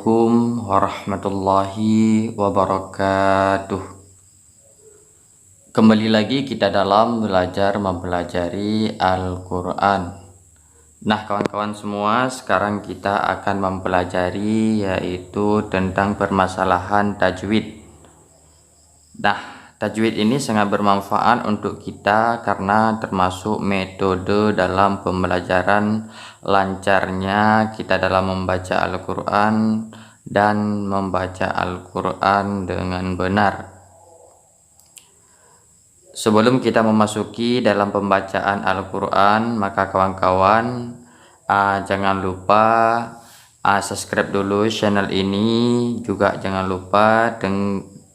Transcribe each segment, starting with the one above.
Assalamualaikum warahmatullahi wabarakatuh. Kembali lagi kita dalam mempelajari Al-Quran. Nah kawan-kawan semua, sekarang kita akan mempelajari yaitu tentang permasalahan tajwid. Nah tajwid ini sangat bermanfaat untuk kita karena termasuk metode dalam pembelajaran lancarnya kita dalam membaca Al-Quran dan membaca Al-Quran dengan benar. Sebelum kita memasuki dalam pembacaan Al-Quran, maka kawan-kawan jangan lupa subscribe dulu channel ini, juga jangan lupa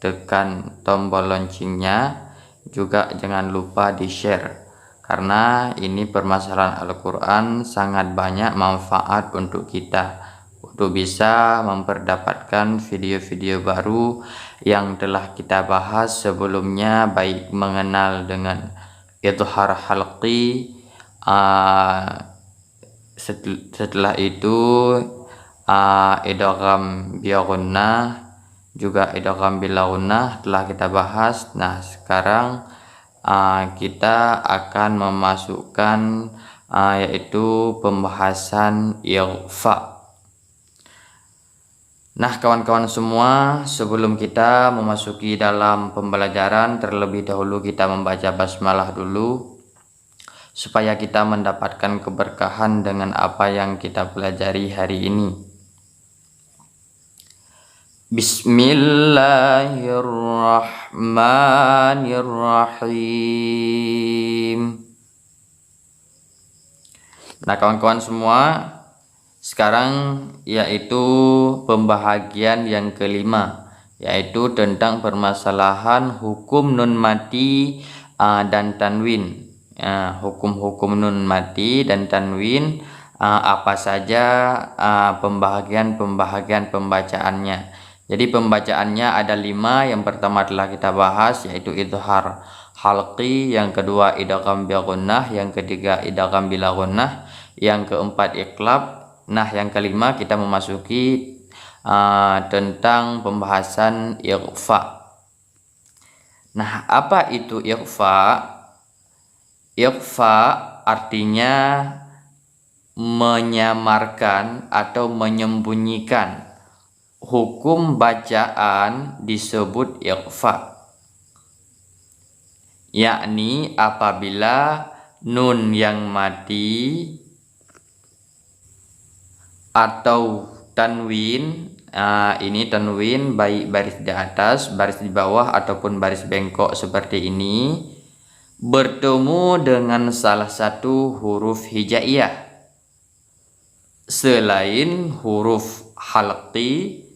tekan tombol loncengnya, juga jangan lupa di share karena ini permasalahan Al-Quran sangat banyak manfaat untuk kita untuk bisa memperdapatkan video-video baru yang telah kita bahas sebelumnya, baik mengenal dengan idhar halqi, setelah itu idgham bi ghunnah, juga idgham bil ghunnah telah kita bahas. Nah sekarang kita akan memasukkan yaitu pembahasan ikhfa. Nah kawan-kawan semua, sebelum kita memasuki dalam pembelajaran, terlebih dahulu kita membaca basmalah dulu supaya kita mendapatkan keberkahan dengan apa yang kita pelajari hari ini. Bismillahirrahmanirrahim. Nah kawan-kawan semua, sekarang yaitu pembahagian yang kelima, yaitu tentang permasalahan hukum nun mati dan tanwin. Hukum-hukum nun mati dan tanwin, apa saja pembahagian pembacaannya. Jadi pembacaannya ada 5. Yang pertama telah kita bahas, yaitu idhar halqi, yang kedua idgham bi ghunnah, yang ketiga idgham bila ghunnah, yang keempat iqlab. Nah yang kelima kita memasuki tentang pembahasan ikhfa. Nah apa itu ikhfa? Ikhfa artinya menyamarkan atau menyembunyikan. Hukum bacaan disebut ikhfa, yakni apabila nun yang mati atau tanwin, ini tanwin baik baris di atas, baris di bawah ataupun baris bengkok seperti ini, bertemu dengan salah satu huruf hijaiyah selain huruf halqi.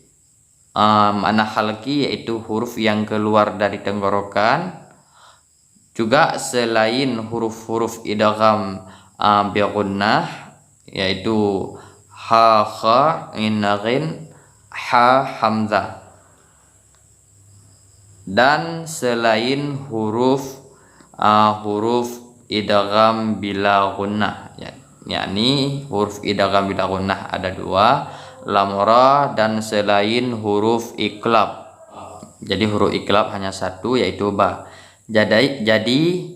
Mana halqi yaitu huruf yang keluar dari tenggorokan, juga selain huruf-huruf idgham bi ghunnah yaitu ha, kha, ghin, ha, hamzah, dan selain huruf idgham bila ghunnah, yakni huruf idgham bila ghunnah ada 2, lam ra, dan selain huruf iqlab. Jadi huruf iqlab hanya 1, yaitu ba. Jadi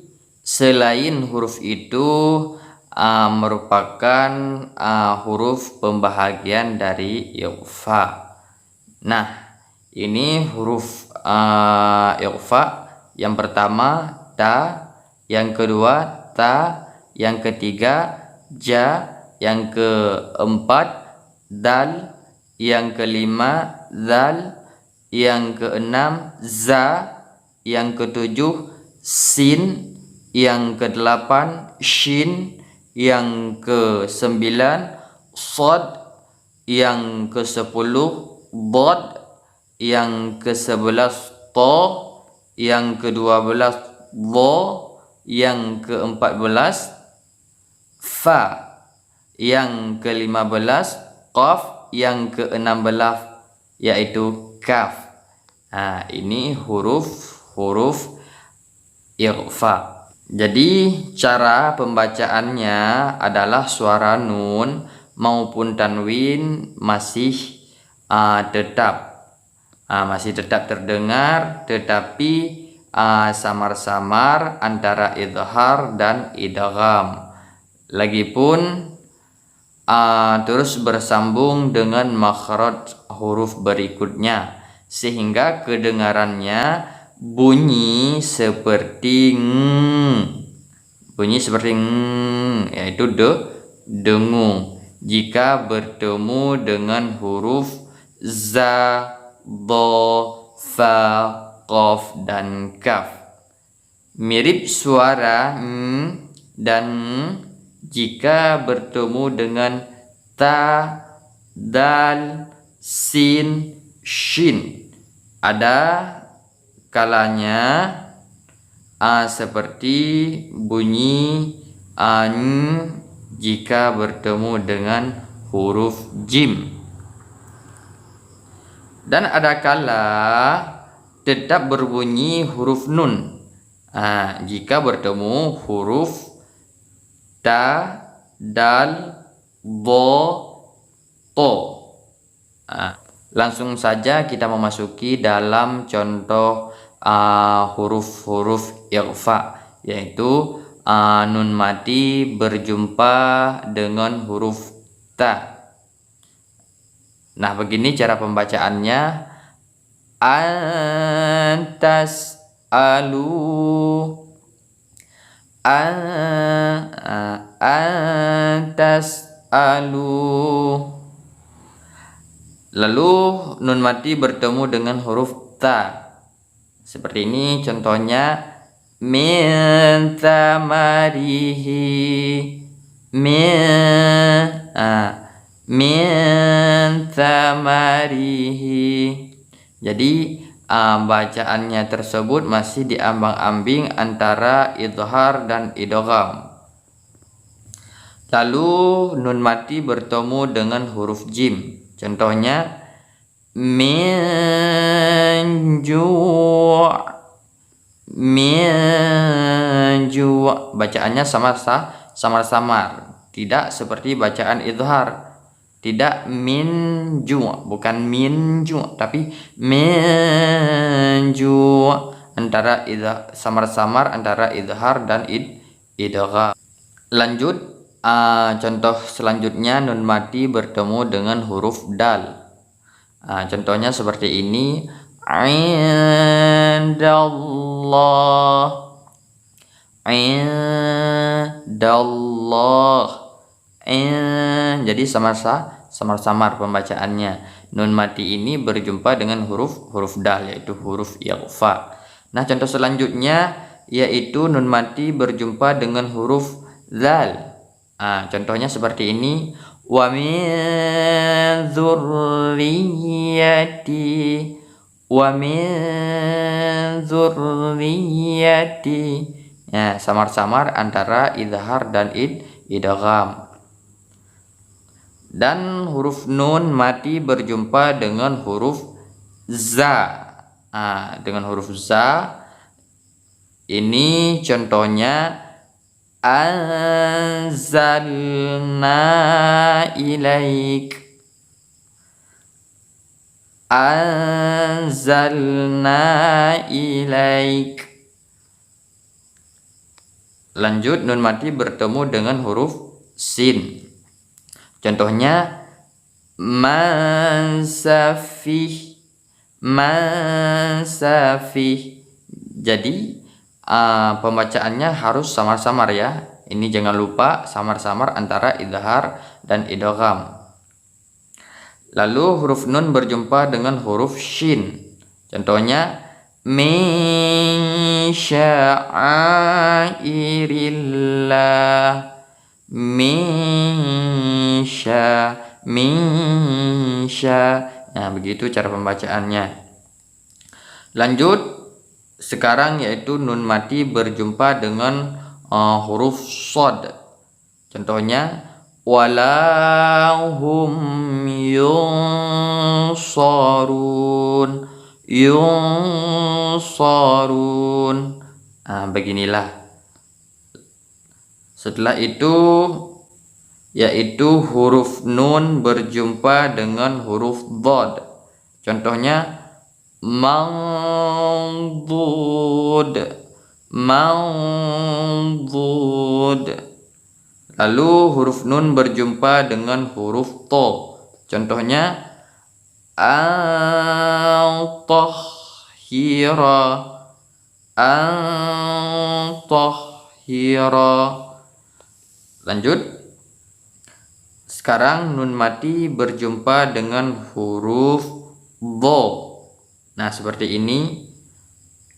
selain huruf itu merupakan huruf pembahagian dari ikhfa. Nah ini huruf ikhfa. Yang pertama ta, yang kedua ta, yang ketiga ja, yang keempat dal, yang kelima zal, yang keenam za, yang ketujuh sin, yang kedelapan shin, yang ke-9 shad, yang ke-10 bod, yang ke-11 to, yang ke-12 dho, yang ke-14 fa, yang ke-15 qaf, yang ke-16 yaitu kaf. Nah ini huruf ikhfa. Jadi cara pembacaannya adalah suara nun maupun tanwin masih tetap masih tetap terdengar, tetapi samar-samar antara idhar dan idgham. Lagipun terus bersambung dengan makhraj huruf berikutnya sehingga kedengarannya bunyi seperti yaitu dengung jika bertemu dengan huruf za, dha, fa, qaf dan kaf. Mirip suara dan jika bertemu dengan ta, dal, sin, shin. Ada kalanya seperti bunyi jika bertemu dengan huruf jim. Dan ada kala tetap berbunyi huruf nun jika bertemu huruf ta, dal, dha, to. Langsung saja kita memasuki dalam contoh huruf-huruf ikhfa, yaitu nun mati berjumpa dengan huruf ta. Nah, begini cara pembacaannya. Antas alu antas alu. Lalu nun mati bertemu dengan huruf ta. Seperti ini contohnya, min tamarihi, min tamarihi. Jadi bacaannya tersebut masih diambang-ambing antara idhar dan idgham. Lalu nun mati bertemu dengan huruf jim. Contohnya, min ju', min ju'. Bacaannya samar-samar, tidak seperti bacaan idhar. Tidak min ju', bukan min ju', tapi min ju'. Antara samar-samar antara idhar dan idgham. Lanjut, contoh selanjutnya nun mati bertemu dengan huruf dal. Contohnya seperti ini, indallah, indallah. Jadi samar-samar pembacaannya. Nun mati ini berjumpa dengan huruf dal, yaitu huruf ikhfa. Nah, contoh selanjutnya yaitu nun mati berjumpa dengan huruf zal. Contohnya seperti ini, wa min dzurriyyati, wa min dzurriyyati. Ya, samar-samar antara idhar dan idgham. Dan huruf nun mati berjumpa dengan huruf za. Dengan huruf za ini contohnya, anzalna ilaik, anzalna ilaik. Lanjut, nun mati bertemu dengan huruf sin. Contohnya, mansafih, mansafih. Jadi pembacaannya harus samar-samar ya. Ini jangan lupa samar-samar antara idhar dan idgham. Lalu huruf nun berjumpa dengan huruf shin. Contohnya, min sya'airillah, min sya. Nah, begitu cara pembacaannya. Lanjut, sekarang yaitu nun mati berjumpa dengan huruf shad. Contohnya, walahum yunsarun, yunsarun. Beginilah. Setelah itu yaitu huruf nun berjumpa dengan huruf dhad. Contohnya mangdud, mangdud. Lalu huruf nun berjumpa dengan huruf to. Contohnya antahhira, antahhira. Lanjut. Sekarang nun mati berjumpa dengan huruf dho. Nah, seperti ini.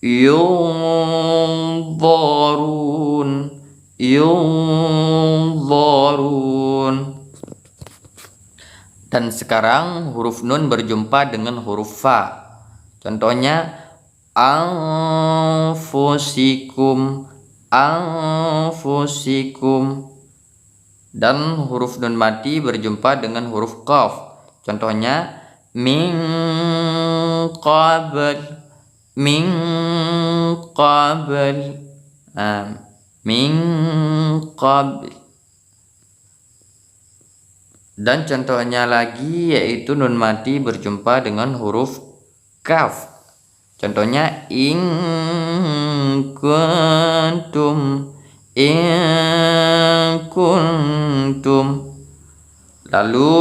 Yunzarun, yunzarun. Dan sekarang huruf nun berjumpa dengan huruf fa. Contohnya anfusikum, anfusikum. Dan huruf nun mati berjumpa dengan huruf qaf. Contohnya min qabl, min qabl, min qabl. Dan contohnya lagi yaitu nun mati berjumpa dengan huruf kaf. Contohnya in kuntum, in kuntum. Lalu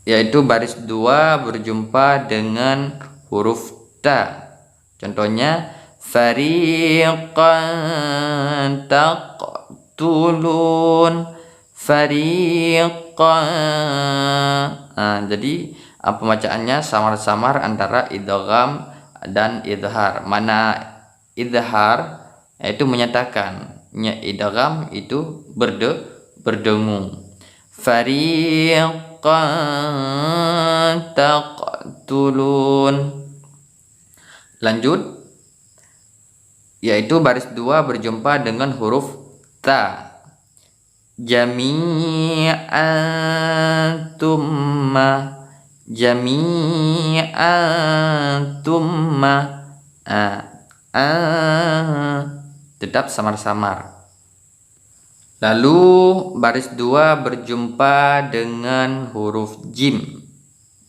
yaitu baris 2 berjumpa dengan huruf ta. Contohnya fariqan taqtulun, fariqan. Jadi pembacaannya samar-samar antara idgham dan idhar. Mana idhar yaitu menyatakan, idgham itu berdengung. Fariqan taqtulun. Lanjut, yaitu baris 2 berjumpa dengan huruf ta. Jami'an tumma, jami'an tumma. Tetap samar-samar. Lalu baris 2 berjumpa dengan huruf jim,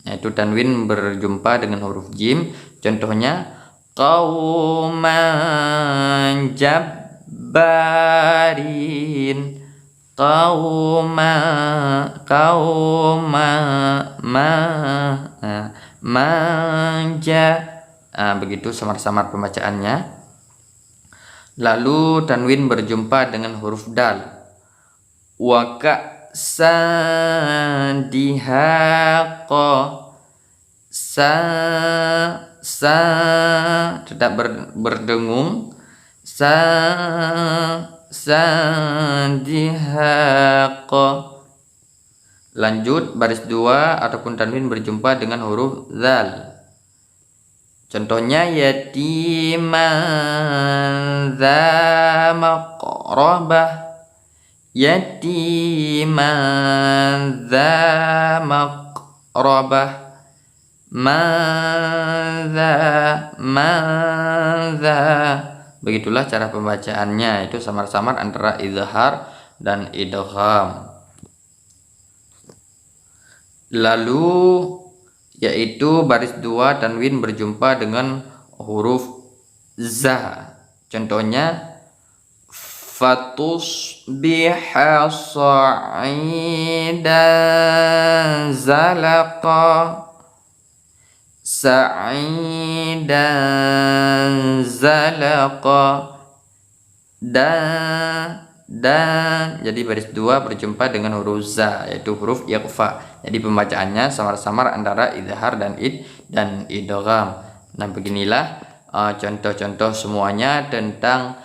yaitu tanwin berjumpa dengan huruf jim. Contohnya qauman jabbarin, manja. Begitu samar-samar pembacaannya. Lalu tanwin berjumpa dengan huruf dal. Wa ka'san dihaqa, tetap berdengung. Dihaqa. Lanjut, baris 2 ataupun tanwin berjumpa dengan huruf zal. Contohnya yatiman dza maqrabah, yatiman dza maqrabah. Madza. Begitulah cara pembacaannya, itu samar-samar antara izhar dan idgham. Lalu yaitu baris 2 tanwin berjumpa dengan huruf za. Contohnya fatusbiha sa'idan zalaqa, sa'idan zalaqa. Dan jadi baris 2 berjumpa dengan huruf za, yaitu huruf ikhfa. Jadi pembacaannya samar-samar antara izhar dan idgham. Nah, beginilah contoh-contoh semuanya tentang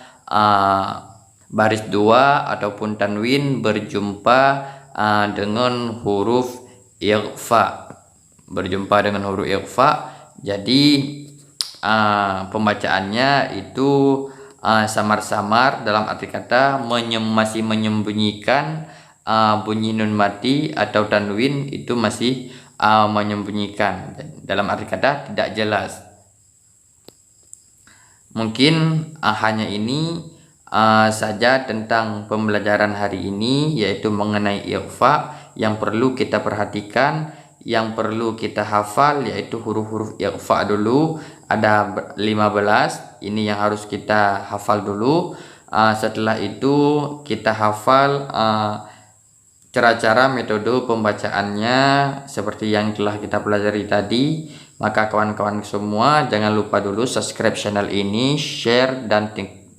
baris 2 ataupun tanwin berjumpa dengan huruf ikhfa. Berjumpa dengan huruf ikhfa. Jadi pembacaannya itu samar-samar, dalam arti kata masih menyembunyikan bunyi nun mati atau tanwin itu masih menyembunyikan, dalam arti kata tidak jelas. Mungkin hanya ini saja tentang pembelajaran hari ini, yaitu mengenai ikhfa. Yang perlu kita perhatikan, yang perlu kita hafal, yaitu huruf-huruf ikhfa dulu. Ada 15, ini yang harus kita hafal dulu. Setelah itu kita hafal cara-cara metode pembacaannya seperti yang telah kita pelajari tadi. Maka kawan-kawan semua jangan lupa dulu subscribe channel ini, share dan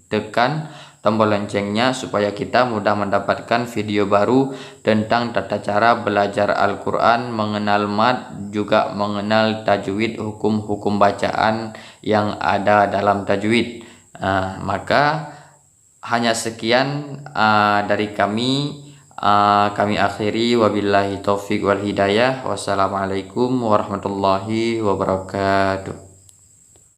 tekan tombol loncengnya supaya kita mudah mendapatkan video baru tentang tata cara belajar Al-Quran, mengenal mad, juga mengenal tajwid, hukum-hukum bacaan yang ada dalam tajwid. Maka hanya sekian dari kami. Kami akhiri, wabillahi taufik wal hidayah. Wassalamualaikum warahmatullahi wabarakatuh.